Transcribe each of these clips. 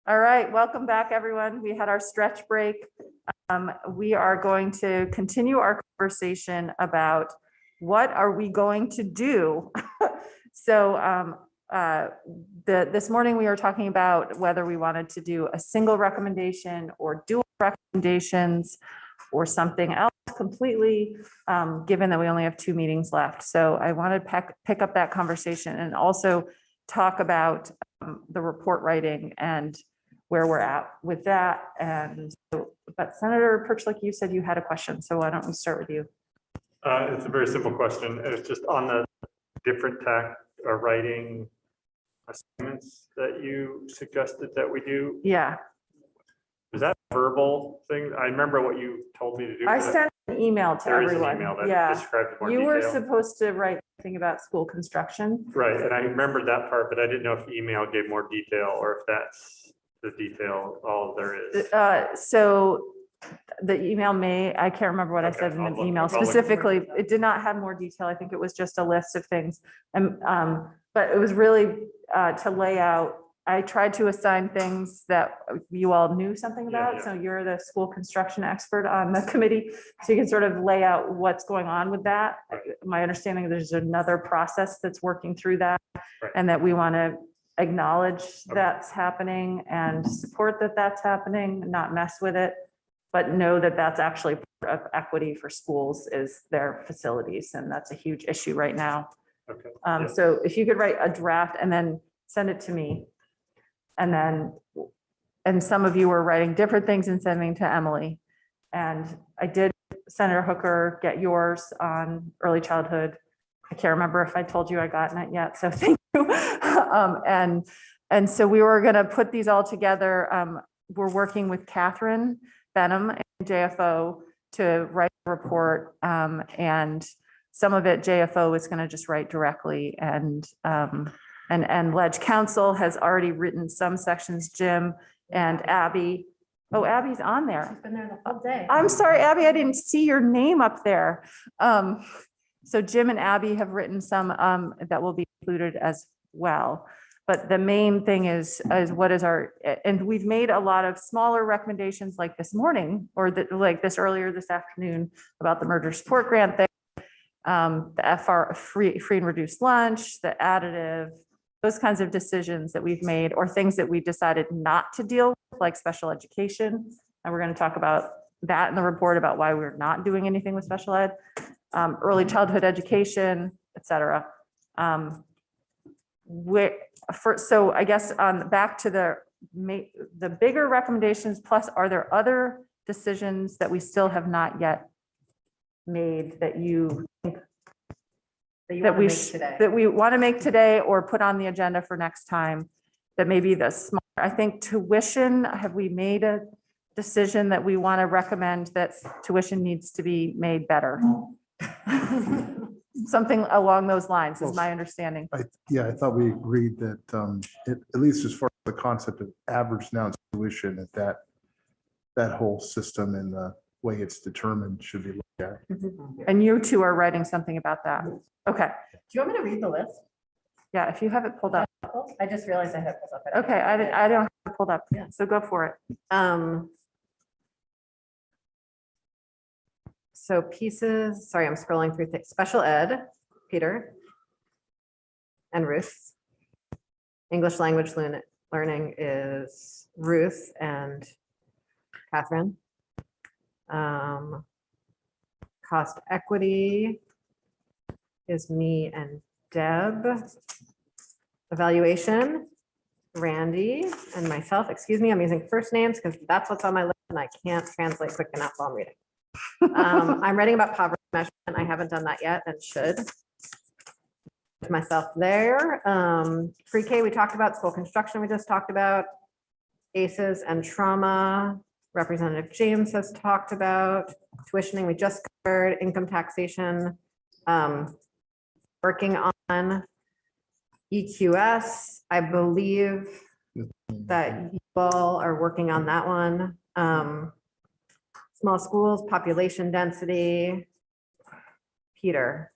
All right, welcome back, everyone. We had our stretch break. We are going to continue our conversation about what are we going to do. So this morning we were talking about whether we wanted to do a single recommendation or dual recommendations or something else completely, given that we only have 2 meetings left. So I wanted to pick up that conversation and also talk about the report writing and where we're at with that. And so, but Senator Perchlik, you said you had a question, so why don't we start with you? It's a very simple question. It's just on the different writing assignments that you suggested that we do. Yeah. Is that a verbal thing? I remember what you told me to do. I sent an email to There is everyone. an email that Yeah. described more You detail. were supposed to write something about school construction. Right, and I remembered that part, but I didn't know if the email gave more detail or if that's the detail all there is. So the email I can't remember what I said in the email specifically. It did not have more detail. I think it was just a list of things. And, but it was really to lay out, I tried to assign things that you all knew something about. Yeah. So you're the school construction expert on the committee. So you can sort of lay out what's going on with that. Right. My understanding, there's another process that's working through that, Right. and that we want to acknowledge that's happening and support that that's happening, not mess with it, but know that that's actually part of equity for schools is their facilities. And that's a huge issue right now. Okay. So if you could write a draft and then send it to me. And some of you were writing different things and sending to Emily. And I did, Senator Hooker, get yours on early childhood. I can't remember if I told you I gotten it yet, so thank you. And so we were gonna put these all together. We're working with Catherine Benham and JFO to write a report. And some of it JFO is gonna just write directly, and Ledge Council has already written some sections, Jim and Abby. Oh, Abby's on there. She's been there the whole day. I'm sorry, Abby, I didn't see your name up there. So Jim and Abby have written some that will be included as well. But the main thing is what is our, and we've made a lot of smaller recommendations like this morning, or like this earlier this afternoon about the merger support grant thing, the FR free and reduced lunch, the additive, those kinds of decisions that we've made, or things that we decided not to deal with, like special education. And we're going to talk about that in the report about why we're not doing anything with special ed, early childhood education, et cetera. So I guess back to the bigger recommendations, plus are there other decisions that we still have not yet made that you think that we want to make today or put on the agenda for next time, that maybe the small, I think tuition, have we made a decision that we want to recommend that tuition needs to be made better? Something along those lines is my understanding. I thought we agreed that at least as far as the concept of average now tuition, that whole system and the way it's determined should be looked at. And you two are writing something about that. Okay. Do you want me to read the list? Yeah, if you have it pulled up. I just realized I had it pulled up. Okay, I don't have it pulled up. Yeah, so go for it. So pieces, sorry, I'm scrolling through things. Special ed, Peter and Ruth. English language learning is Ruth and Catherine. Cost equity is me and Deb. Evaluation, Randy and myself. Excuse me, I'm using first names because that's what's on my list and I can't translate quick enough while I'm reading. I'm writing about poverty measurement. I haven't done that yet and should. Myself there. Pre-K we talked about, school construction we just talked about, ACEs and trauma. Representative James has talked about tuitioning we just covered, income taxation, working on EQS. I believe that you all are working on that one. Small schools, population density. Peter.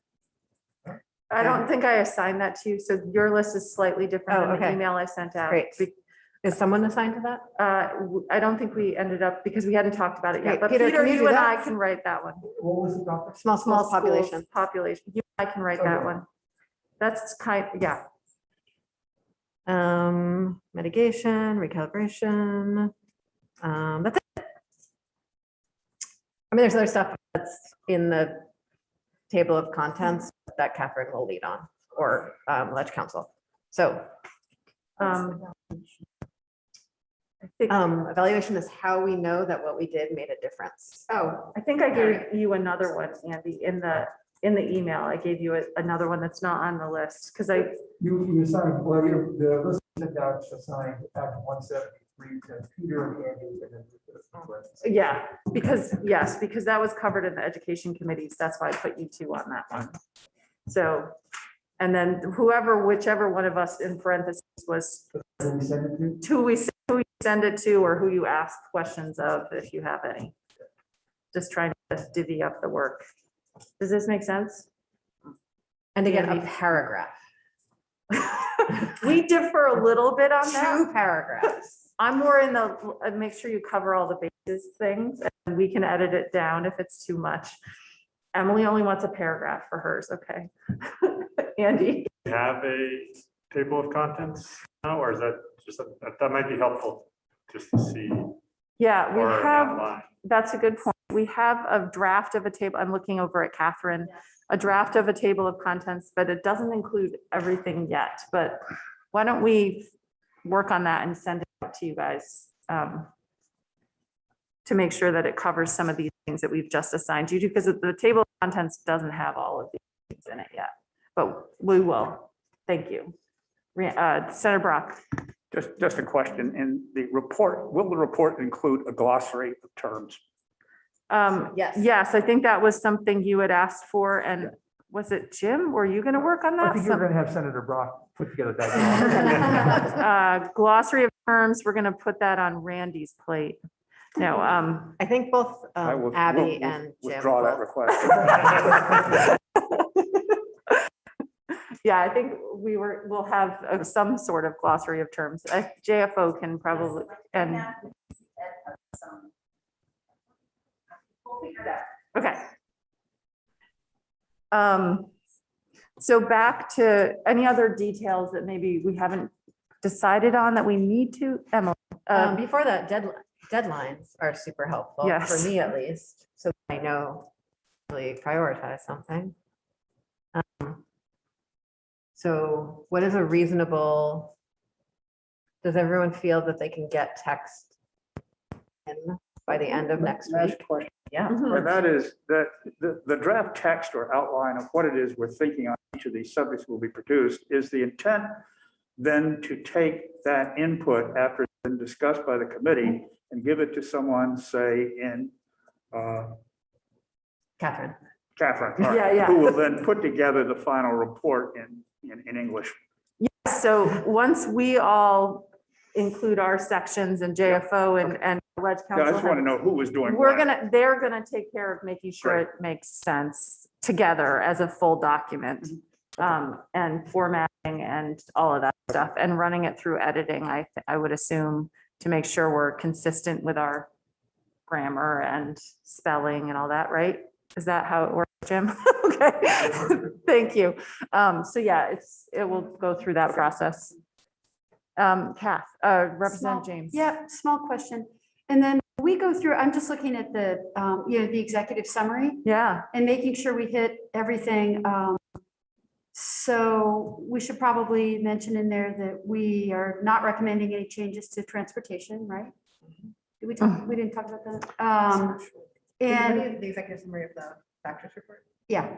I don't think I assigned that to you. So your list is slightly different Oh, than the okay. email I sent out. Great. Is someone assigned to that? I don't think we ended up, because we hadn't talked about it yet, Right, but Peter, Peter, can you you do and that? I can write that one. What was the topic? Small Schools, population. Population. You and I can write that Okay. one. That's yeah. Mitigation, recalibration. That's it. I mean, there's other stuff that's in the table of contents that Catherine will lead on, or Ledge Council. So Um, I think, evaluation is how we know that what we did made a difference. oh, I think I gave you another one, Andy, in the email. I gave you another one that's not on the list, because You assigned, well, the list sent out assigned Act 173 to Peter and Andy and then. yeah, because that was covered in the education committees. That's why I put you two on that one. So, and then whichever one of us in parentheses was Who we send it to? who you send it to, or who you ask questions of, if you have any. Just trying to divvy up the work. Does this make sense? And again, a paragraph, We differ a little bit on that. 2 paragraphs. I'm more in the, make sure you cover all the bases things, and we can edit it down if it's too much. Emily only wants a paragraph for hers, okay? Andy? Have a table of contents now, or is that just, that might be helpful just to see. Yeah, we or an have, outline. that's a good point. We have a draft of a table, I'm looking over at Catherine, a draft of a table of contents, but it doesn't include everything yet. But why don't we work on that and send it out to you guys to make sure that it covers some of these things that we've just assigned you to, because the table of contents doesn't have all of these things in it yet, but we will. Thank you. Senator Brock. Just a question, in the report, will the report include a glossary of terms? Yes. Yes, I think that was something you had asked for, and was it Jim? Were you going to work on that? I think you're gonna have Senator Brock put together that. Glossary of terms, we're going to put that on Randy's plate. No, I think both I will- Abby will and Jim. Withdraw that both- request. yeah, I think we'll have some sort of glossary of terms. JFO can probably, and. Okay. So back to any other details that maybe we haven't decided on that we need to, Emily. Before that, deadlines are super helpful, for Yes. me at least, so I know really prioritize something. So what is a reasonable, does everyone feel that they can get text in by the end of next Can I ask week? a question? Yeah. And that is that the draft text or outline of what it is we're thinking on each of these subjects will be produced. Is the intent then to take that input after it's been discussed by the committee and give it to someone, say, in Catherine. Catherine? Yeah. Who will then put together the final report in English? So once we all include our sections and JFO and Ledge Yeah, I Council, just want to know who was doing they're what. gonna take care of making sure it makes sense together as a full document. And formatting and all of that stuff, and running it through editing, I would assume, to make sure we're consistent with our grammar and spelling and all that, right? Is that how it works, Jim? Okay, thank you. So yeah, it will go through that process. Kath, Representative Small- James. Yeah, small question. And then we go through, I'm just looking at the, the executive summary Yeah, and making sure we hit everything. So we should probably mention in there that we are not recommending any changes to transportation, right? Did we talk, we didn't talk about that? And The executive summary of the factors report. yeah,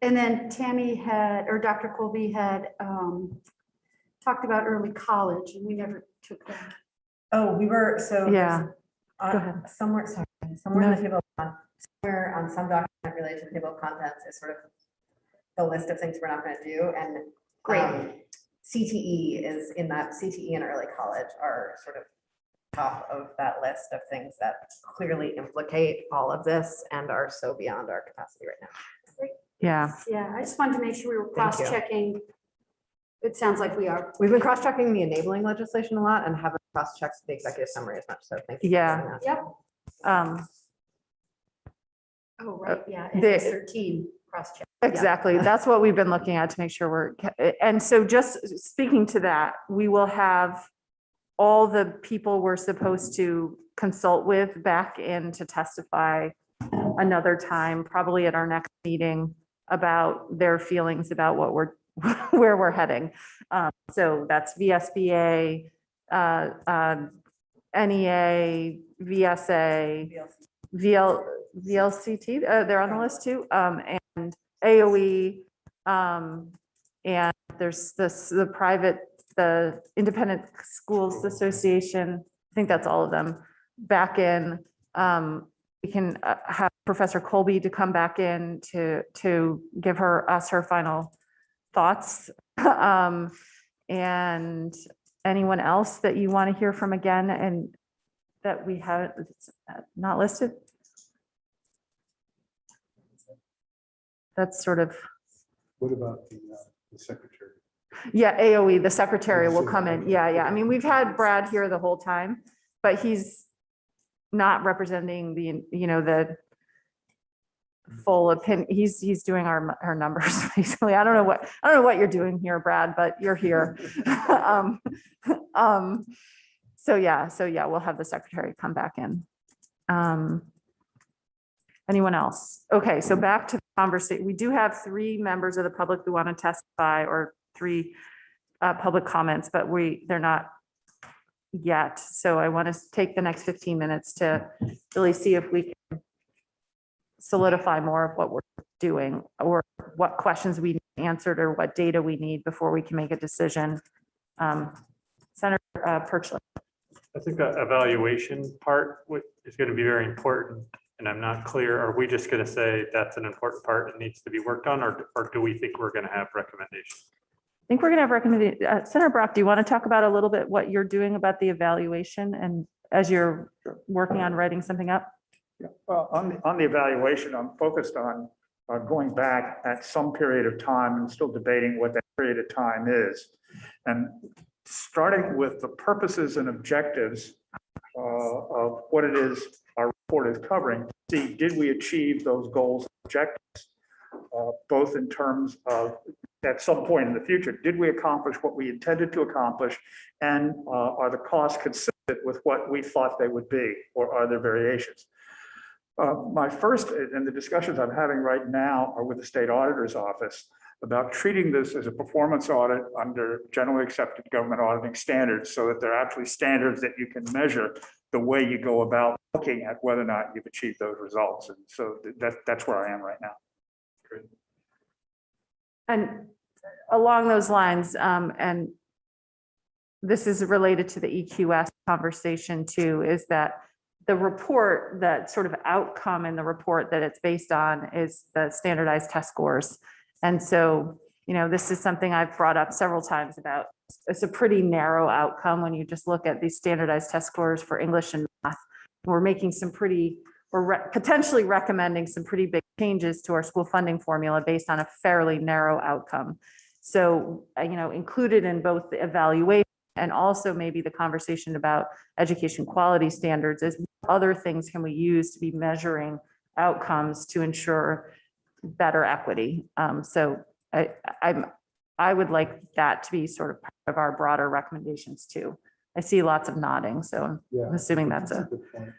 and then Tammy had, or Dr. Colby had talked about early college and we never took that. Oh, we were, so. Yeah. there's, Go ahead. Somewhere, sorry, somewhere in the table, somewhere on some document related to the table of contents is sort of the list of things we're not going to do, and CTE is in that, CTE and early college are sort of top of that list of things that clearly implicate all of this and are so beyond our capacity right now. yeah. Yeah, I just wanted to make sure we were Thank you. cross-checking It sounds like we are. We've been cross-checking the enabling legislation a lot and haven't cross-checked the executive summary as much, so thank you. for Yeah. doing that. Yep. Um, Oh, right, yeah. And the- 13 cross-check. Exactly. That's what we've been looking at to make sure and so just speaking to that, we will have all the people we're supposed to consult with back in to testify another time, probably at our next meeting, about their feelings about what where we're heading. So that's VSBA, NEA, VSA, VLCT, they're on the list too, and AOE, and there's the private, the Independent Schools Association, I think that's all of them, back in. We can have Professor Colby to come back in to give us her final thoughts. And anyone else that you want to hear from again and that we haven't, it's not listed? That's sort of, What about the secretary? yeah, AOE, the secretary will come in. Yeah, yeah. I mean, we've had Brad here the whole time, but he's not representing the full opinion. He's doing our numbers basically. I don't know what you're doing here, Brad, but you're here. So yeah, we'll have the secretary come back in. Anyone else? Okay, so back to the conversation. We do have 3 members of the public who want to testify, or 3 public comments, but they're not yet. So I want to take the next 15 minutes to really see if we can solidify more of what we're doing, or what questions we need answered, or what data we need before we can make a decision. Senator Perchlik. I think the evaluation part is going to be very important, and I'm not clear, are we just going to say that's an important part and needs to be worked on, or do we think we're going to have recommendations? I think we're going to have recommendations. Senator Brock, do you want to talk about a little bit what you're doing about the evaluation, and as you're working on writing something up? Yeah, well, on the evaluation, I'm focused on going back at some period of time and still debating what that period of time is. And starting with the purposes and objectives of what it is our report is covering, see, did we achieve those goals and objectives, both in terms of at some point in the future, did we accomplish what we intended to accomplish, and are the costs consistent with what we thought they would be, or are there variations? My first, and the discussions I'm having right now are with the state auditor's office about treating this as a performance audit under generally accepted government auditing standards, so that they're actually standards that you can measure the way you go about looking at whether or not you've achieved those results. And so that's where I am right now. Great. And along those lines, and this is related to the EQS conversation too, is that the report, that sort of outcome in the report that it's based on is the standardized test scores. And so, this is something I've brought up several times about, it's a pretty narrow outcome when you just look at these standardized test scores for English and math. We're making we're potentially recommending some pretty big changes to our school funding formula based on a fairly narrow outcome. So, included in both the evaluation and also maybe the conversation about education quality standards is what other things can we use to be measuring outcomes to ensure better equity. So I would like that to be sort of part of our broader recommendations too. I see lots of nodding, so Yeah, I'm assuming that's a. good point.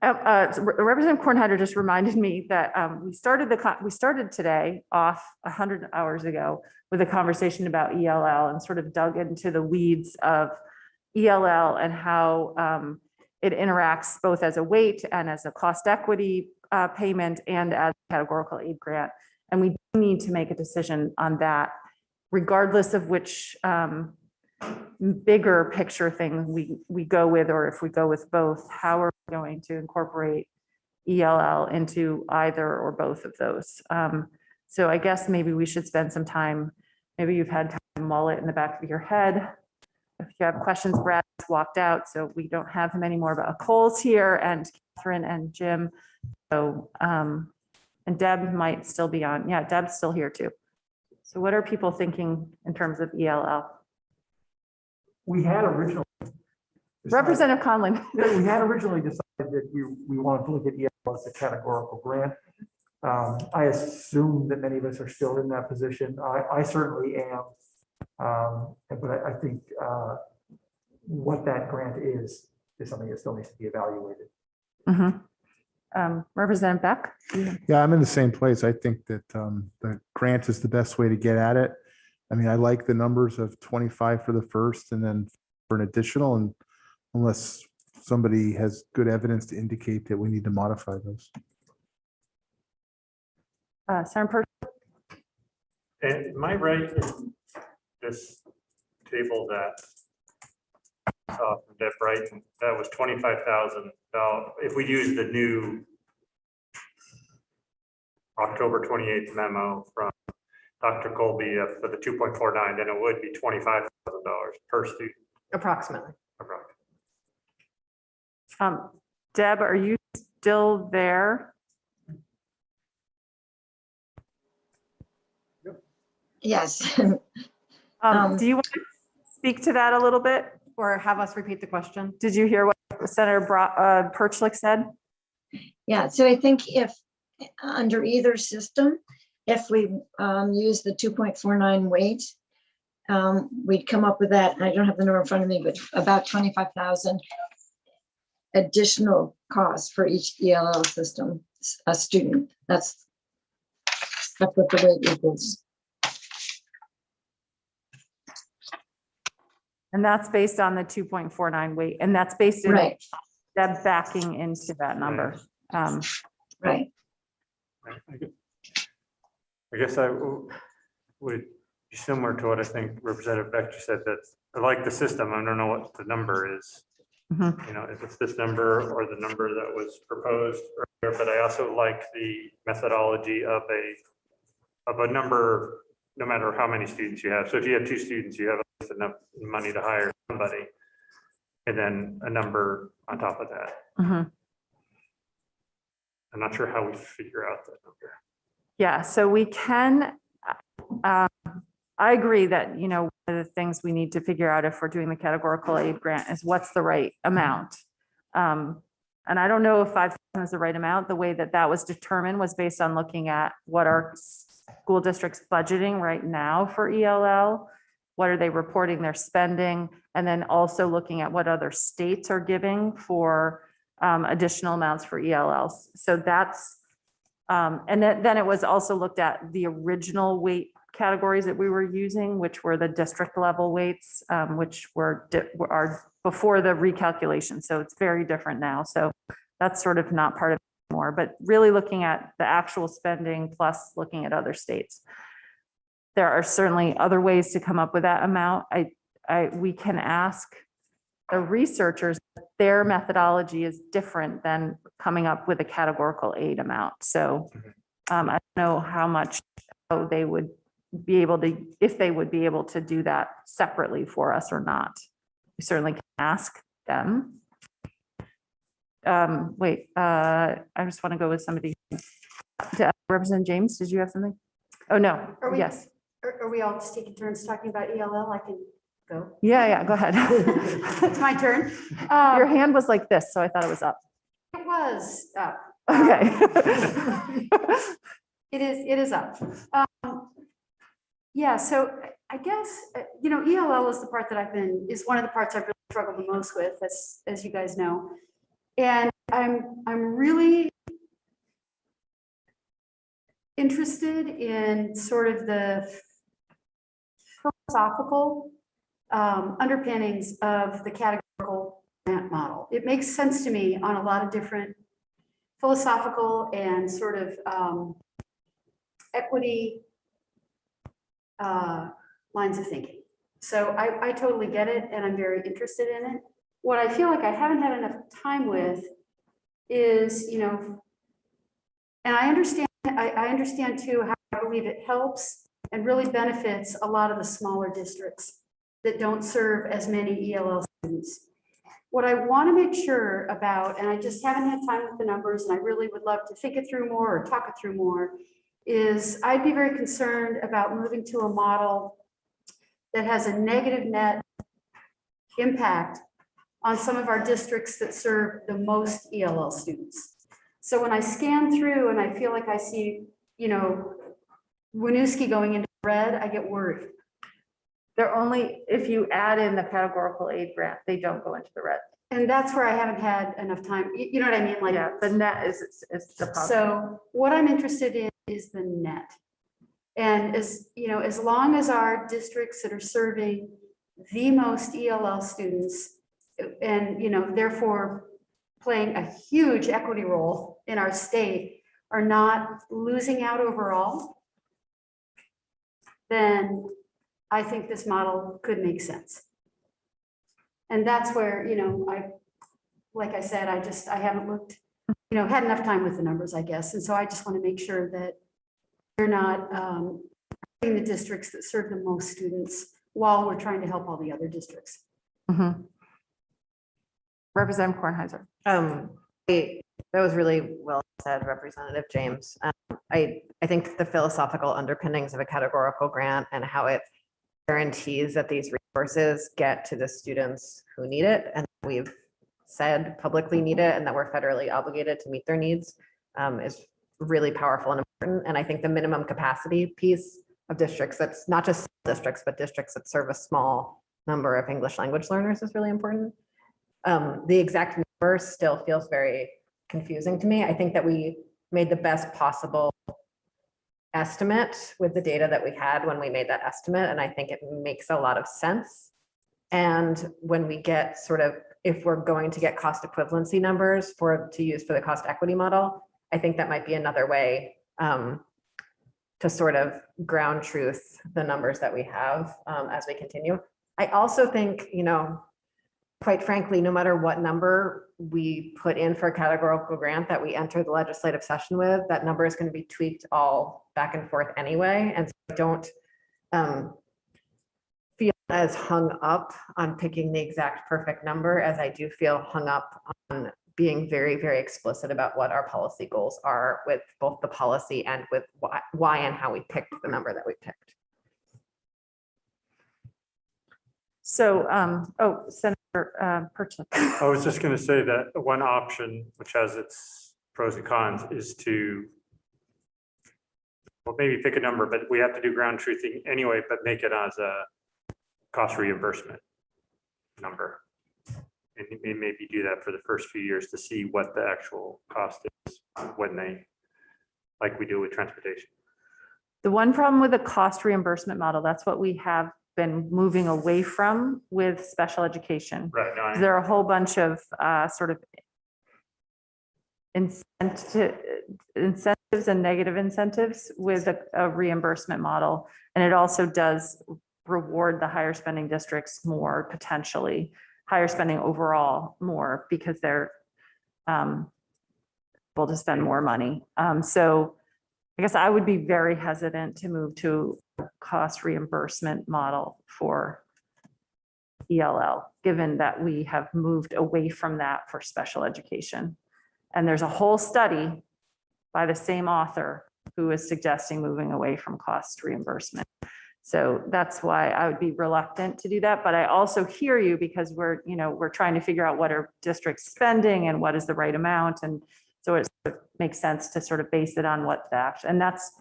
Representative Kornheiser just reminded me that we started today off 100 hours ago with a conversation about ELL and sort of dug into the weeds of ELL and how it interacts both as a weight and as a cost equity payment and as a categorical aid grant. And we need to make a decision on that, regardless of which bigger picture thing we go with, or if we go with both, how are we going to incorporate ELL into either or both of those? So I guess maybe we should spend some time, maybe you've had time to mull it in the back of your head. If you have questions, Brad walked out, so we don't have him anymore, but Cole's here, and Catherine and Jim. So, and Deb might still be on. Yeah, Deb's still here too. So what are people thinking in terms of ELL? We had originally. Representative Conlon. We had originally decided that we wanted to look at EL as a categorical grant. I assume that many of us are still in that position. I certainly am. But I think what that grant is something that still needs to be evaluated. Representative Beck? Yeah, I'm in the same place. I think that the grant is the best way to get at it. I mean, I like the numbers of 25 for the first and then for an additional, and unless somebody has good evidence to indicate that we need to modify those. Senator Perch? And am I right in this table that from Deb Brighton, that was $25,000. If we use the new October 28th memo from Dr. Colby for the 2.49, then it would be $25,000 per student. Approximately. Deb, are you still there? Yes. Do you want to speak to that a little bit? Or have us repeat the question? Did you hear what Senator Perchlik said? Yeah, so I think if under either system, if we use the 2.49 weight, we'd come up with that. I don't have the number in front of me, but about 25,000 additional costs for each ELL system, a student. That's what the weight equals. And that's based on the 2.49 weight, and that's based in Right, Deb backing into that number. right. I guess I would be similar to what I think Representative Beck just said, that I like the system. I don't know what the number is. Mhm. You know, if it's this number or the number that was proposed earlier, but I also like the methodology of a number, no matter how many students you have. So if you have 2 students, you have enough money to hire somebody, and then a number on top of that. Mhm. I'm not sure how we figure out that number. Yeah, so we can, I agree that, you know, one of the things we need to figure out if we're doing the categorical aid grant is what's the right amount. And I don't know if 5,000 is the right amount. The way that that was determined was based on looking at what our school district's budgeting right now for ELL. What are they reporting their spending? And then also looking at what other states are giving for additional amounts for ELLs. So that's, and then it was also looked at the original weight categories that we were using, which were the district level weights, which are before the recalculation. So it's very different now. So that's sort of not part of it anymore, but really looking at the actual spending plus looking at other states. There are certainly other ways to come up with that amount. We can ask the researchers, their methodology is different than coming up with a categorical aid amount. So I don't know how much they would be able to, if they would be able to do that separately for us or not. We certainly can ask them. I just want to go with somebody. Representative James, did you have something? Oh, no. Are we- Yes. Are we all just taking turns talking about ELL? I can go. Yeah, go ahead. It's my turn. Your hand was like this, so I thought it was up. It was up. Okay. It is up. Yeah, so I guess, you know, ELL is the part that is one of the parts I've really struggled the most with, as you guys know. And I'm really interested in sort of the philosophical underpinnings of the categorical grant model. It makes sense to me on a lot of different philosophical and sort of equity lines of thinking. So I totally get it, and I'm very interested in it. What I feel like I haven't had enough time with is, you know, and I understand too how I believe it helps and really benefits a lot of the smaller districts that don't serve as many ELL students. What I want to make sure about, and I just haven't had time with the numbers, and I really would love to think it through more or talk it through more, is I'd be very concerned about moving to a model that has a negative net impact on some of our districts that serve the most ELL students. So when I scan through and I feel like I see, you know, Winooski going into red, I get worried. They're only, if you add in the categorical aid grant, they don't go into the red. And that's where I haven't had enough time. You know what I mean? Like, Yeah, the net is the problem. so what I'm interested in is the net. And as, you know, as long as our districts that are serving the most ELL students and, you know, therefore playing a huge equity role in our state are not losing out overall, then I think this model could make sense. And that's where, you know, like I said, I haven't looked, you know, had enough time with the numbers, I guess. And so I just want to make sure that we're not hurting the districts that serve the most students while we're trying to help all the other districts. Mhm. Representative Kornheiser. That was really well said, Representative James. I think the philosophical underpinnings of a categorical grant and how it guarantees that these resources get to the students who need it, and we've said publicly need it, and that we're federally obligated to meet their needs, is really powerful and important. And I think the minimum capacity piece of districts, that's not just districts, but districts that serve a small number of English language learners is really important. The exact number still feels very confusing to me. I think that we made the best possible estimate with the data that we had when we made that estimate, and I think it makes a lot of sense. And when we get sort of, if we're going to get cost equivalency numbers to use for the cost equity model, I think that might be another way to sort of ground truth the numbers that we have as we continue. I also think, you know, quite frankly, no matter what number we put in for a categorical grant that we enter the legislative session with, that number is going to be tweaked all back and forth anyway. And so I don't feel as hung up on picking the exact perfect number as I do feel hung up on being very, very explicit about what our policy goals are with both the policy and with why and how we picked the number that we picked. So, Senator Perchik. I was just going to say that one option, which has its pros and cons, is to, well, maybe pick a number, but we have to do ground truthing anyway, but make it as a cost reimbursement number. And maybe do that for the first few years to see what the actual cost is when they, like we do with transportation. The one problem with the cost reimbursement model, that's what we have been moving away from with special education. Right. No, There are a whole bunch of sort of incentives and negative incentives with a reimbursement model. And it also does reward the higher spending districts more, potentially higher spending overall more, because they're able to spend more money. So I guess I would be very hesitant to move to a cost reimbursement model for ELL, given that we have moved away from that for special education. And there's a whole study by the same author who is suggesting moving away from cost reimbursement. So that's why I would be reluctant to do that. But I also hear you, because we're trying to figure out what are districts spending and what is the right amount. And so it makes sense to sort of base it on what that, and that's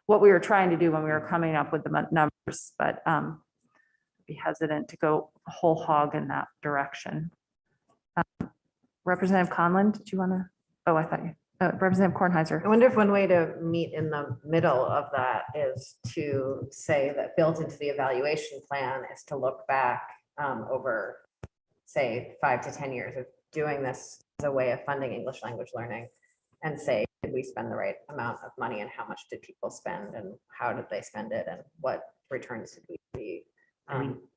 what we were trying to do when we were coming up with the numbers, but be hesitant to go whole hog in that direction. Representative Conlon, did you want to? Oh, I thought you. Representative Kornheiser. I wonder if one way to meet in the middle of that is to say that built into the evaluation plan is to look back over, say, 5 to 10 years of doing this as a way of funding English language learning, and say, did we spend the right amount of money, and how much did people spend, and how did they spend it, and what returns did we see?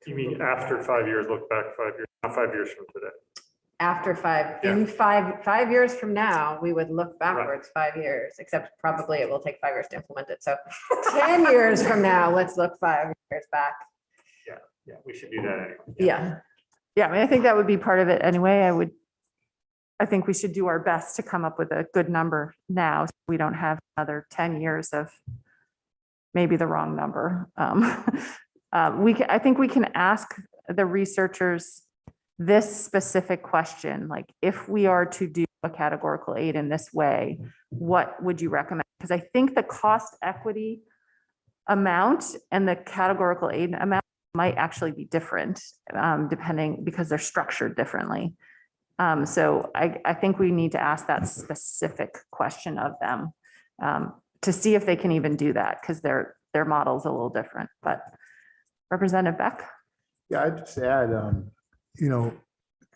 You mean after 5 years, look back 5 years, not 5 years from today? After five, Yeah. in five years from now, we would look backwards 5 years, except probably it will take 5 years to implement it. So 10 years from now, let's look 5 years back. Yeah, we should do that anyway. Yeah. Yeah, I mean, I think that would be part of it anyway. I think we should do our best to come up with a good number now, so we don't have another 10 years of maybe the wrong number. I think we can ask the researchers this specific question, like if we are to do a categorical aid in this way, what would you recommend? Because I think the cost equity amount and the categorical aid amount might actually be different, depending, because they're structured differently. So I think we need to ask that specific question of them, to see if they can even do that, because their model's a little different. But Representative Beck? Yeah, I'd just add,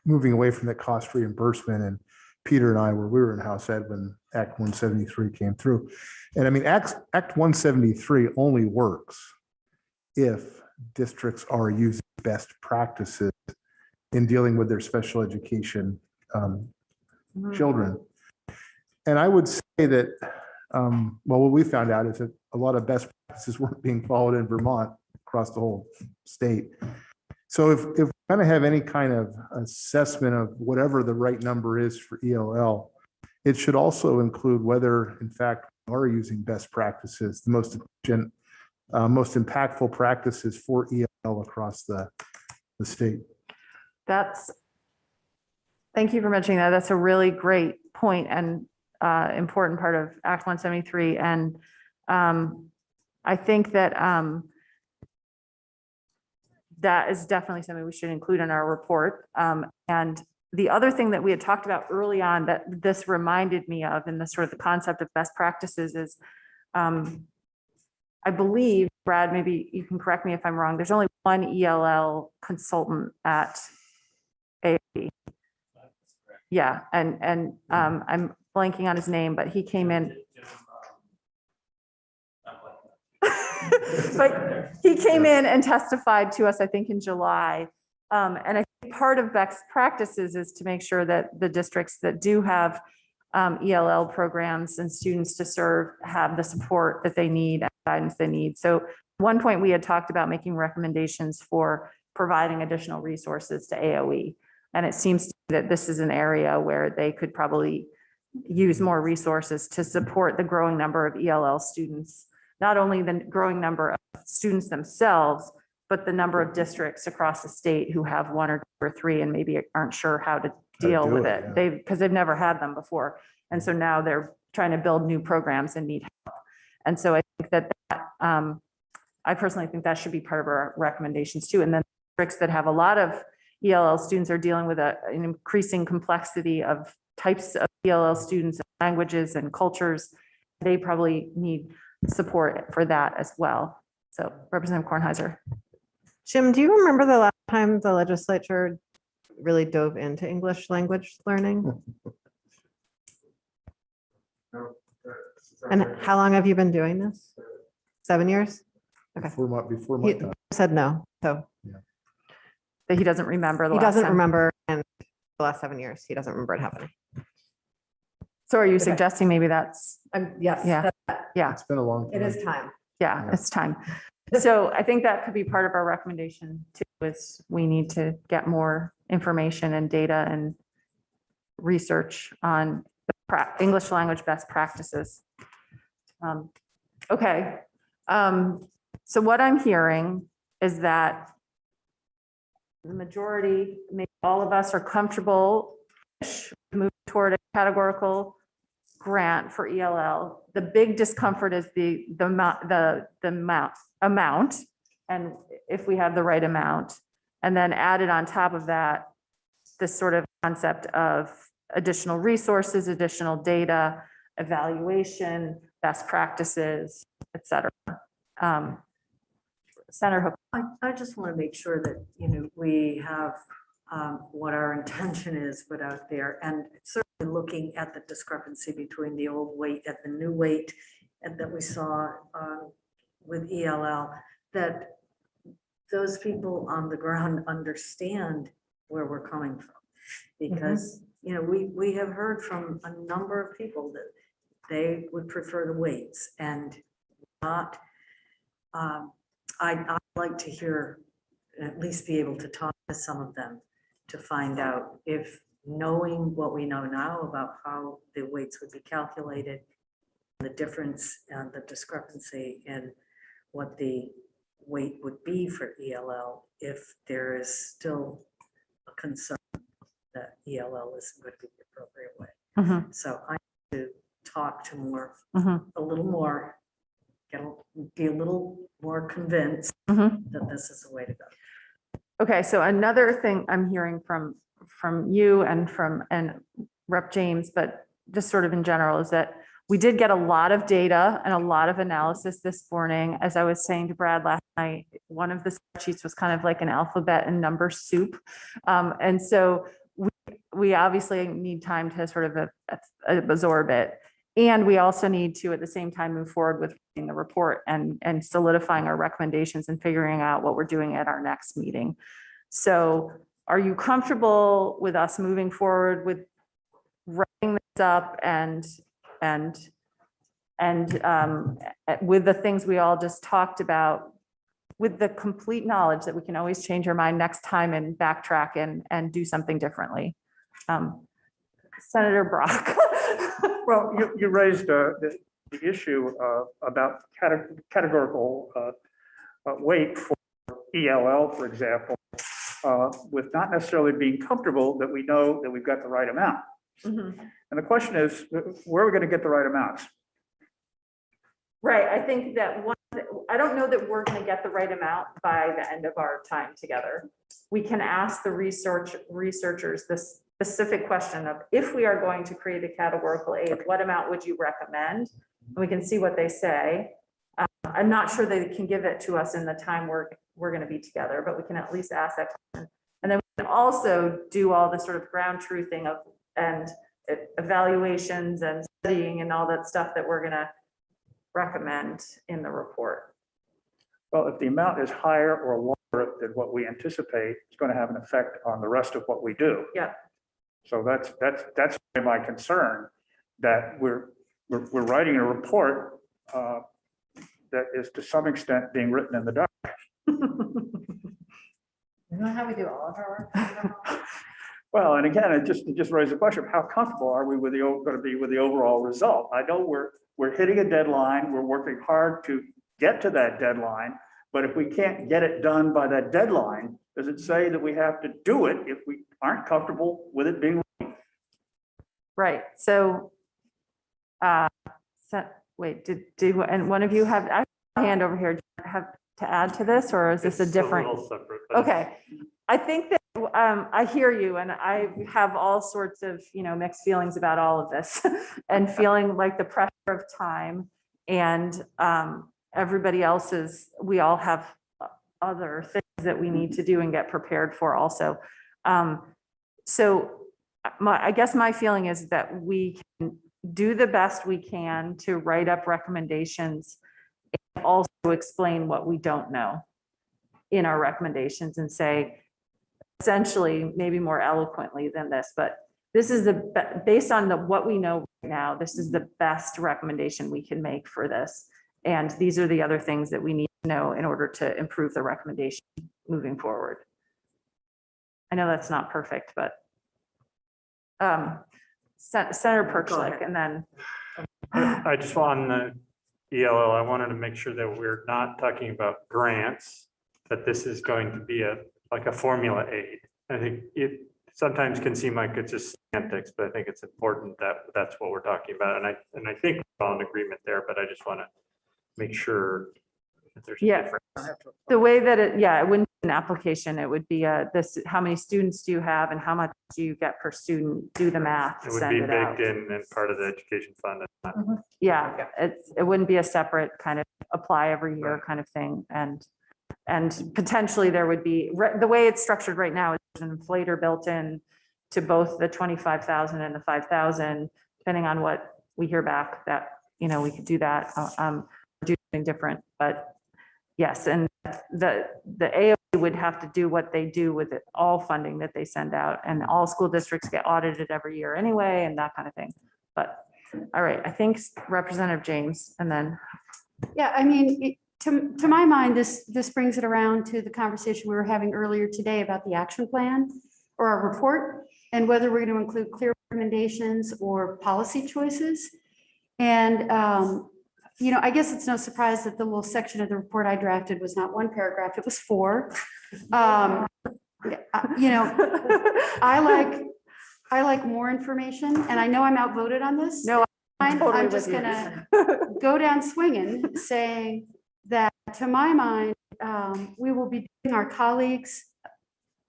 moving away from the cost reimbursement, and Peter and I we were in House Ed when Act 173 came through. And I mean, Act 173 only works if districts are using best practices in dealing with their special education children. And I would say that, what we found out is that a lot of best practices weren't being followed in Vermont across the whole state. So if we kind of have any kind of assessment of whatever the right number is for ELL, it should also include whether, in fact, we are using best practices, the most efficient, most impactful practices for ELL across the state. Thank you for mentioning that. That's a really great point and important part of Act 173. And I think that that is definitely something we should include in our report. And the other thing that we had talked about early on that this reminded me of, and the sort of the concept of best practices is, I believe, Brad, maybe you can correct me if I'm wrong, there's only one ELL consultant at AAB. Yeah, and I'm blanking on his name, but he came in. But he came in and testified to us, I think, in July. And I think part of best practices is to make sure that the districts that do have ELL programs and students to serve have the support that they need and guidance they need. So at one point we had talked about making recommendations for providing additional resources to AOE. And it seems that this is an area where they could probably use more resources to support the growing number of ELL students, not only the growing number of students themselves, but the number of districts across the state who have one or two or three and maybe aren't sure how to deal with it. Because they've never had them before. And so now they're trying to build new programs and need help. And so I think that I personally think that should be part of our recommendations too. And then districts that have a lot of ELL students are dealing with an increasing complexity of types of ELL students, languages and cultures. They probably need support for that as well. So Representative Kornheiser. Jim, do you remember the last time the legislature really dove into English language learning? And how long have you been doing this? 7 years? Okay. Before my He time. said no, so That he doesn't remember the he last doesn't time. remember, and the last 7 years, he doesn't remember it happening. So are you suggesting maybe that's, Yes. Yeah. yeah, It's been a long time. It is time. yeah, it's time. So I think that could be part of our recommendation too, is we need to get more information and data and research on the English language best practices. Okay. So what I'm hearing is that the majority, maybe all of us are comfortable moving toward a categorical grant for ELL. The big discomfort is the amount, and if we have the right amount, and then added on top of that, this sort of concept of additional resources, additional data, evaluation, best practices, et cetera. Senator Hook. I just want to make sure that, we have what our intention is put out there, and certainly looking at the discrepancy between the old weight and the new weight and that we saw with ELL, that those people on the ground understand where we're coming from. Because, we have heard from a number of people that they would prefer the weights and not, I'd like to hear, at least be able to talk to some of them to find out if knowing what we know now about how the weights would be calculated, the difference and the discrepancy in what the weight would be for ELL, if there is still a concern that ELL isn't going to be the appropriate way. Mhm, So I need to talk to more, mhm, a little more, be a little more convinced mhm. that this is the way to go. Okay, so another thing I'm hearing from you and Rep. James, but just sort of in general, is that we did get a lot of data and a lot of analysis this morning. As I was saying to Brad last night, one of the spreadsheets was kind of like an alphabet and number soup. And so we obviously need time to sort of absorb it. And we also need to, at the same time, move forward with reading the report and solidifying our recommendations and figuring out what we're doing at our next meeting. So are you comfortable with us moving forward with writing this up and with the things we all just talked about, with the complete knowledge that we can always change our mind next time and backtrack and do something differently? Senator Brock. Well, you raised the issue about categorical weight for ELL, for example, with not necessarily being comfortable that we know that we've got the right amount. Mhm. And the question is, where are we going to get the right amounts? Right, I think that I don't know that we're going to get the right amount by the end of our time together. We can ask the researchers this specific question of, if we are going to create a categorical aid, what amount would you recommend? And we can see what they say. I'm not sure they can give it to us in the time we're going to be together, but we can at least ask that question. And then we can also do all the sort of ground truthing and evaluations and studying and all that stuff that we're going to recommend in the report. Well, if the amount is higher or lower than what we anticipate, it's going to have an effect on the rest of what we do. Yeah. So that's my concern, that we're writing a report that is to some extent being written in the dark. Isn't that how we do all of our work? Well, and again, it just raised the question of how comfortable are we with going to be with the overall result? I know we're hitting a deadline. We're working hard to get to that deadline. But if we can't get it done by that deadline, does it say that we have to do it if we aren't comfortable with it being? Right, so, wait, and one of you have, I have a hand over here, do you have to add to this, or is this a It's different? little separate, but Okay, I think that, I hear you, and I have all sorts of, mixed feelings about all of this, and feeling like the pressure of time, and everybody else's, we all have other things that we need to do and get prepared for also. So I guess my feeling is that we can do the best we can to write up recommendations and also explain what we don't know in our recommendations, and say, essentially, maybe more eloquently than this, but this is based on what we know right now, this is the best recommendation we can make for this. And these are the other things that we need to know in order to improve the recommendation moving forward. I know that's not perfect, but Senator Perchlik, and then. I just want on the ELL, I wanted to make sure that we're not talking about grants, that this is going to be like a formula aid. I think it sometimes can seem like it's just semantics, but I think it's important that that's what we're talking about. And I think we're all in agreement there, but I just want to make sure that there's. Yeah. The way that it wouldn't be an application, it would be this, how many students do you have and how much do you get per student, do the math, It would send be it out. baked in and part of the education fund. Yeah, it wouldn't be a separate kind of apply every year kind of thing. And potentially there would be, the way it's structured right now, is an inflator built in to both the 25,000 and the 5,000, depending on what we hear back, that, we could do that, do something different, but yes, and the AOE would have to do what they do with it, all funding that they send out, and all school districts get audited every year anyway, and that kind of thing. But, all right, I think Representative James, and then. Yeah, I mean, to my mind, this brings it around to the conversation we were having earlier today about the action plan. or our report, and whether we're going to include clear recommendations or policy choices. And, I guess it's no surprise that the little section of the report I drafted was not one paragraph, it was 4. I like more information, and I know I'm outvoted on this. No, I'm totally I'm just with you. gonna go down swinging, saying that, to my mind, we will be doing our colleagues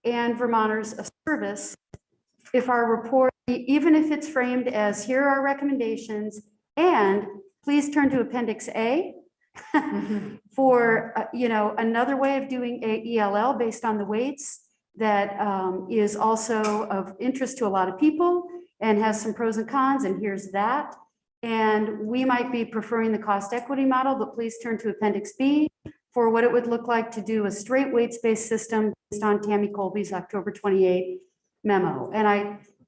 and Vermonters a service if our report, even if it's framed as, here are our recommendations, and please turn to Appendix A for, another way of doing a ELL based on the weights that is also of interest to a lot of people and has some pros and cons, and here's that. And we might be preferring the cost equity model, but please turn to Appendix B for what it would look like to do a straight weights-based system based on Tammy Colby's October 28 memo. And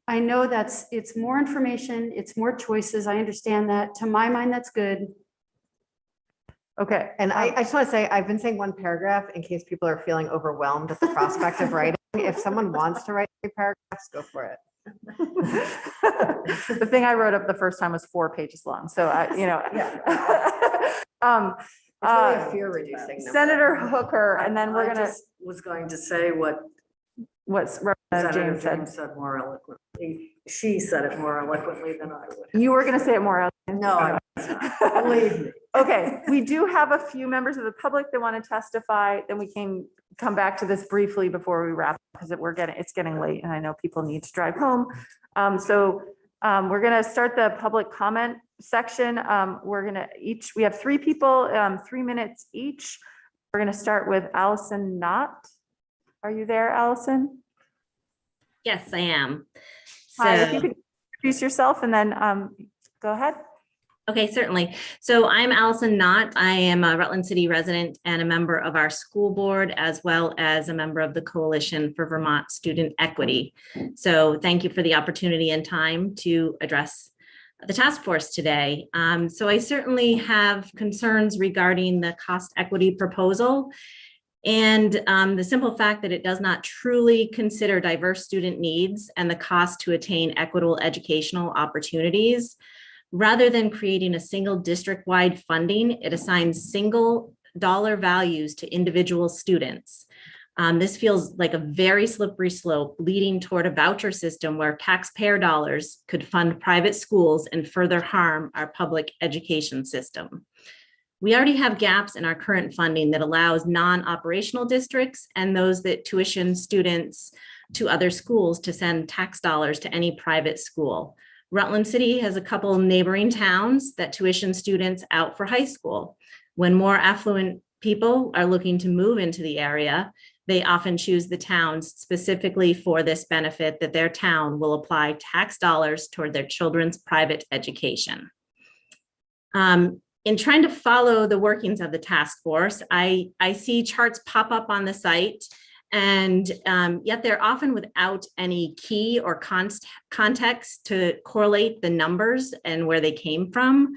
I know it's more information, it's more choices. I understand that. To my mind, that's good. Okay, And I just want to say, I've been saying one paragraph in case people are feeling overwhelmed at the prospect of writing. If someone wants to write 3 paragraphs, go for it. the thing I wrote up the first time was 4 pages long, so It's really a fear reducing number. Senator Hooker, and then we're I gonna, just was going to say what what's Senator Representative James said. James said more eloquently. She said it more eloquently than I would. You were gonna say it more. No, I was not. Believe me. Okay, we do have a few members of the public that want to testify, then we can come back to this briefly before we wrap, because it's getting late, and I know people need to drive home. We're gonna start the public comment section. We have 3 people, 3 minutes each. We're gonna start with Allison Knott. Are you there, Allison? Yes, I am. Hi, if you So, could introduce yourself and then go ahead. okay, certainly. So I'm Allison Knott. I am a Rutland City resident and a member of our school board, as well as a member of the Coalition for Vermont Student Equity. So thank you for the opportunity and time to address the task force today. So I certainly have concerns regarding the cost equity proposal and the simple fact that it does not truly consider diverse student needs and the cost to attain equitable educational opportunities. Rather than creating a single district-wide funding, it assigns single dollar values to individual students. This feels like a very slippery slope leading toward a voucher system where taxpayer dollars could fund private schools and further harm our public education system. We already have gaps in our current funding that allows non-operational districts and those that tuition students to other schools to send tax dollars to any private school. Rutland City has a couple neighboring towns that tuition students out for high school. When more affluent people are looking to move into the area, they often choose the towns specifically for this benefit that their town will apply tax dollars toward their children's private education. In trying to follow the workings of the task force, I see charts pop up on the site, and yet they're often without any key or context to correlate the numbers and where they came from.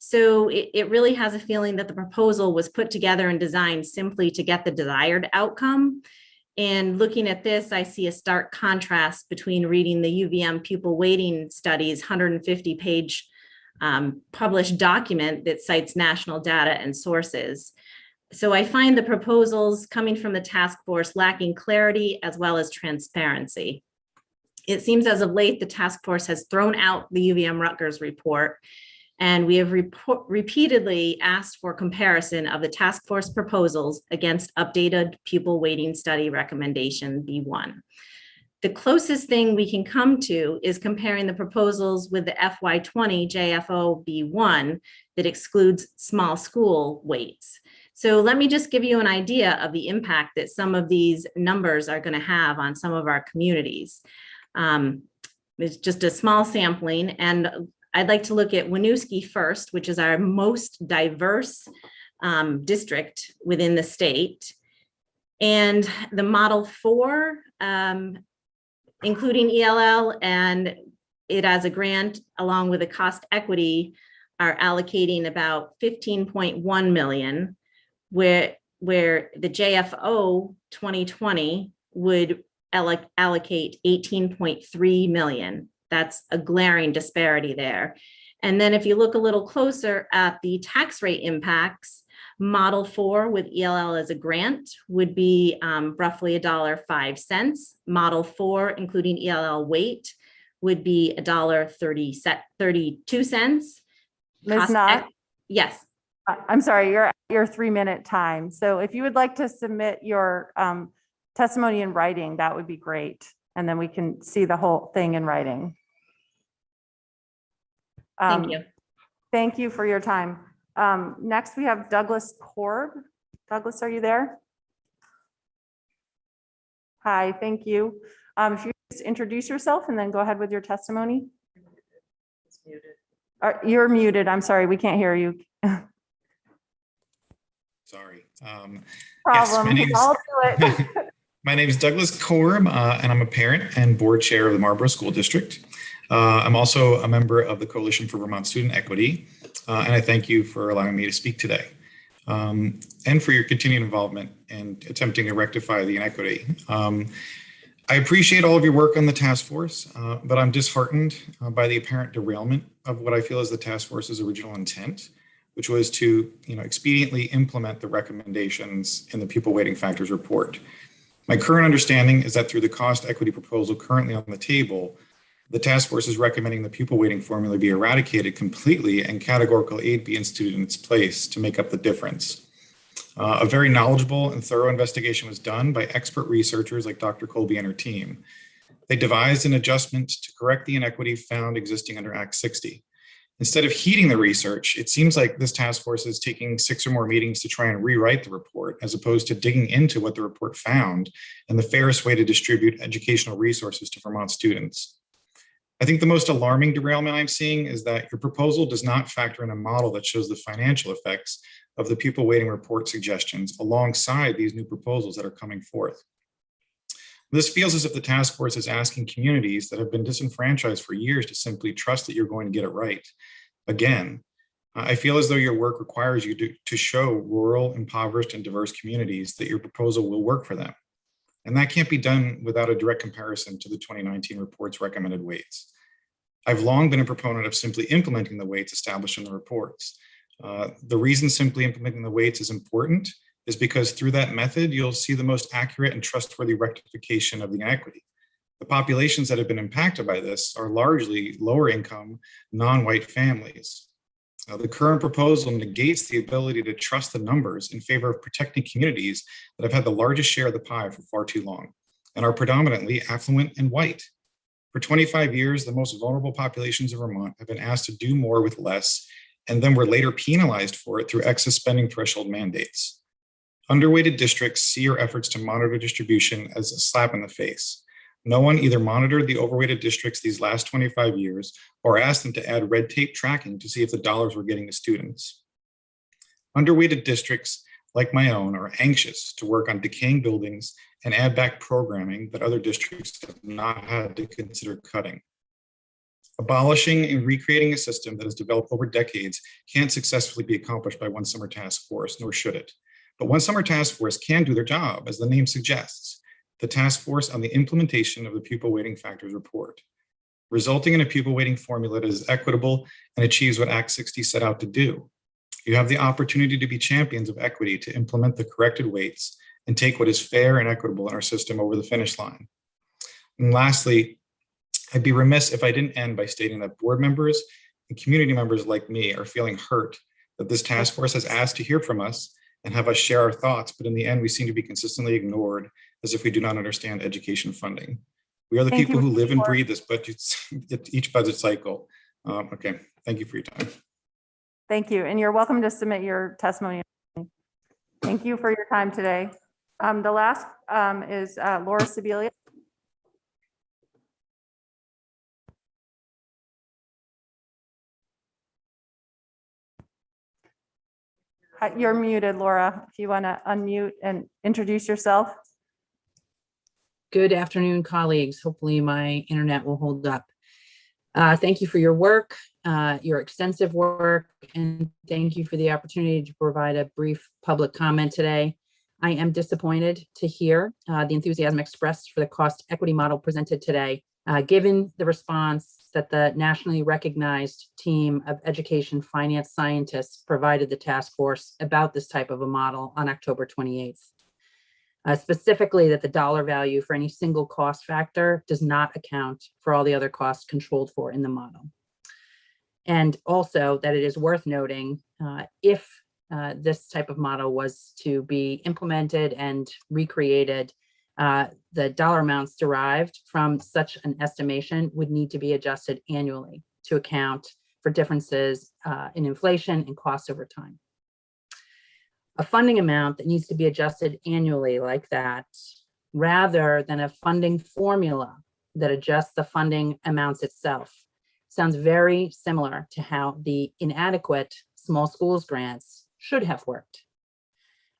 So it really has a feeling that the proposal was put together and designed simply to get the desired outcome. And looking at this, I see a stark contrast between reading the UVM pupil weighting studies 150-page published document that cites national data and sources. So I find the proposals coming from the task force lacking clarity as well as transparency. It seems as of late, the task force has thrown out the UVM Rutgers report, and we have repeatedly asked for comparison of the task force proposals against updated pupil weighting study recommendation B1. The closest thing we can come to is comparing the proposals with the FY20 JFO B1 that excludes small school weights. So let me just give you an idea of the impact that some of these numbers are going to have on some of our communities. It's just a small sampling, and I'd like to look at Winooski first, which is our most diverse district within the state. And the Model 4, including ELL and it as a grant, along with the cost equity, are allocating about 15.1 million, where the JFO 2020 would allocate 18.3 million. That's a glaring disparity there. And then if you look a little closer at the tax rate impacts, Model 4 with ELL as a grant would be roughly $1.05. Model 4, including ELL weight, would be $1.32. Ms. Knott? Yes. I'm sorry, you're at your 3-minute time. So if you would like to submit your testimony in writing, that would be great. And then we can see the whole thing in writing. Thank you. Thank you for your time. Next, we have Douglas Korb. Douglas, are you there? Hi, thank you. If you just introduce yourself and then go ahead with your testimony. You're muted. I'm sorry, we can't hear you. Sorry. Problem. Yes, I'll do it. my name is Douglas Korb, and I'm a parent and board chair of the Marlborough School District. I'm also a member of the Coalition for Vermont Student Equity, and I thank you for allowing me to speak today, and for your continued involvement in attempting to rectify the inequity. I appreciate all of your work on the task force, but I'm disheartened by the apparent derailment of what I feel is the task force's original intent, which was to expediently implement the recommendations in the pupil weighting factors report. My current understanding is that through the cost equity proposal currently on the table, the task force is recommending the pupil weighting formula be eradicated completely and categorical aid be instituted in its place to make up the difference. A very knowledgeable and thorough investigation was done by expert researchers like Dr. Colby and her team. They devised an adjustment to correct the inequity found existing under Act 60. Instead of heeding the research, it seems like this task force is taking 6 or more meetings to try and rewrite the report, as opposed to digging into what the report found and the fairest way to distribute educational resources to Vermont students. I think the most alarming derailment I'm seeing is that your proposal does not factor in a model that shows the financial effects of the pupil weighting report suggestions alongside these new proposals that are coming forth. This feels as if the task force is asking communities that have been disenfranchised for years to simply trust that you're going to get it right. Again, I feel as though your work requires you to show rural, impoverished, and diverse communities that your proposal will work for them. And that can't be done without a direct comparison to the 2019 report's recommended weights. I've long been a proponent of simply implementing the weights established in the reports. The reason simply implementing the weights is important is because through that method, you'll see the most accurate and trustworthy rectification of the inequity. The populations that have been impacted by this are largely lower income, non-white families. The current proposal negates the ability to trust the numbers in favor of protecting communities that have had the largest share of the pie for far too long and are predominantly affluent and white. For 25 years, the most vulnerable populations of Vermont have been asked to do more with less, and then were later penalized for it through excess spending threshold mandates. Underweighted districts see your efforts to monitor distribution as a slap in the face. No one either monitored the overweighted districts these last 25 years or asked them to add red tape tracking to see if the dollars were getting to students. Underweighted districts like my own are anxious to work on decaying buildings and add back programming that other districts have not had to consider cutting. Abolishing and recreating a system that has developed over decades can't successfully be accomplished by one summer task force, nor should it. But one summer task force can do their job, as the name suggests, the task force on the implementation of the pupil weighting factors report, resulting in a pupil weighting formula that is equitable and achieves what Act 60 set out to do. You have the opportunity to be champions of equity to implement the corrected weights and take what is fair and equitable in our system over the finish line. And lastly, I'd be remiss if I didn't end by stating that board members and community members like me are feeling hurt that this task force has asked to hear from us and have us share our thoughts, but in the end, we seem to be consistently ignored as if we do not understand education funding. We are the people who live and breathe this budget, each budget cycle. Okay, thank you for your time. Thank you, and you're welcome to submit your testimony. Thank you for your time today. The last is Laura Sibilia. You're muted, Laura, if you want to unmute and introduce yourself. Good afternoon, colleagues. Hopefully my internet will hold up. Thank you for your work, your extensive work, and thank you for the opportunity to provide a brief public comment today. I am disappointed to hear the enthusiasm expressed for the cost equity model presented today, given the response that the nationally recognized team of education finance scientists provided the task force about this type of a model on October 28th. Specifically, that the dollar value for any single cost factor does not account for all the other costs controlled for in the model. And also that it is worth noting if this type of model was to be implemented and recreated, the dollar amounts derived from such an estimation would need to be adjusted annually to account for differences in inflation and costs over time. A funding amount that needs to be adjusted annually like that, rather than a funding formula that adjusts the funding amounts itself, sounds very similar to how the inadequate small schools grants should have worked.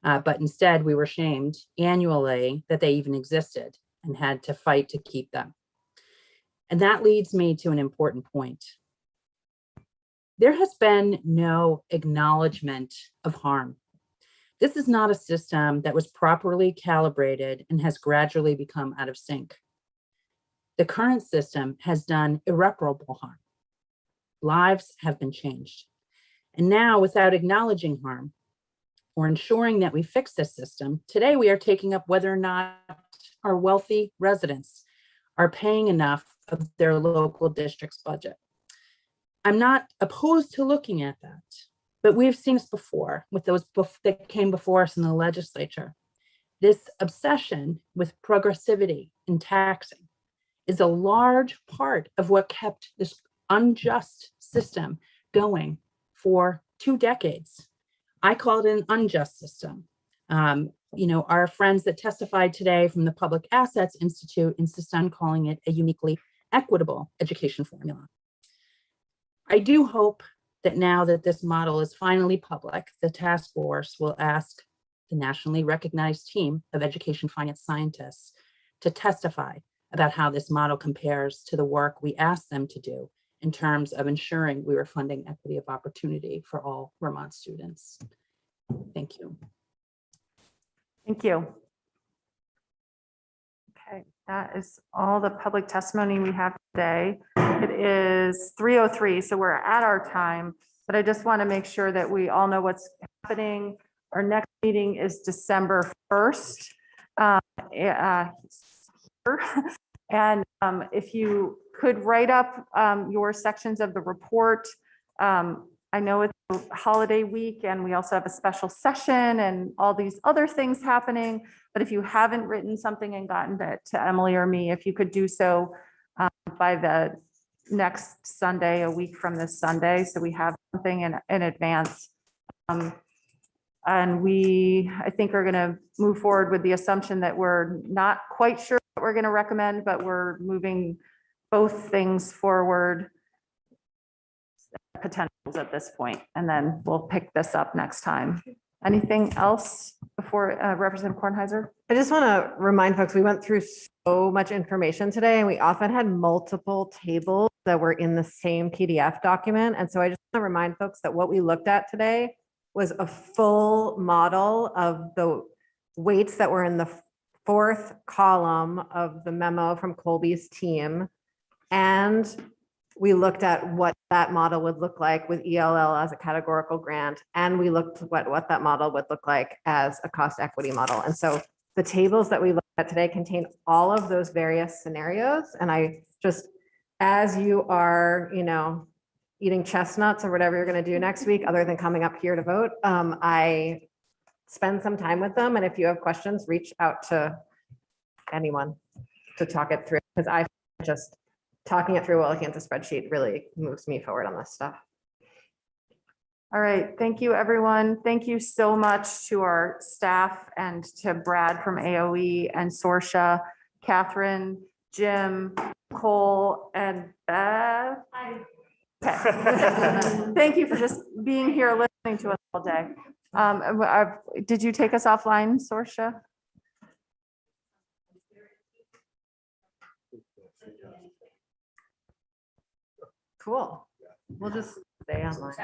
But instead, we were shamed annually that they even existed and had to fight to keep them. And that leads me to an important point. There has been no acknowledgement of harm. This is not a system that was properly calibrated and has gradually become out of sync. The current system has done irreparable harm. Lives have been changed. And now, without acknowledging harm or ensuring that we fix this system, today we are taking up whether or not our wealthy residents are paying enough of their local district's budget. I'm not opposed to looking at that, but we've seen this before with those that came before us in the legislature. This obsession with progressivity and taxing is a large part of what kept this unjust system going for 2 decades. I call it an unjust system. Our friends that testified today from the Public Assets Institute insist on calling it a uniquely equitable education formula. I do hope that now that this model is finally public, the task force will ask the nationally recognized team of education finance scientists to testify about how this model compares to the work we asked them to do in terms of ensuring we were funding equity of opportunity for all Vermont students. Thank you. Thank you. Okay, that is all the public testimony we have today. It is 3:03, so we're at our time, but I just want to make sure that we all know what's happening. Our next meeting is December 1st. And if you could write up your sections of the report. I know it's a holiday week and we also have a special session and all these other things happening. But if you haven't written something and gotten that to Emily or me, if you could do so by the next Sunday, a week from this Sunday, so we have something in advance. And I think are going to move forward with the assumption that we're not quite sure what we're going to recommend, but we're moving both things forward, potentials at this point, and then we'll pick this up next time. Anything else before Representative Kornheiser? I just want to remind folks, we went through so much information today and we often had multiple tables that were in the same PDF document. And so I just want to remind folks that what we looked at today was a full model of the weights that were in the 4th column of the memo from Colby's team. And we looked at what that model would look like with ELL as a categorical grant. And we looked at what that model would look like as a cost equity model. And so the tables that we looked at today contain all of those various scenarios. And I just, as you are, eating chestnuts or whatever you're going to do next week, other than coming up here to vote, I spend some time with them. And if you have questions, reach out to anyone to talk it through, because I just talking it through while looking at the spreadsheet really moves me forward on this stuff. All right, thank you, everyone. Thank you so much to our staff and to Brad from AOE and Sorsha, Catherine, Jim, Cole, and Beth. Okay. Thank you for just being here, listening to us all day. Did you take us offline, Sorsha? Cool. We'll just stay online.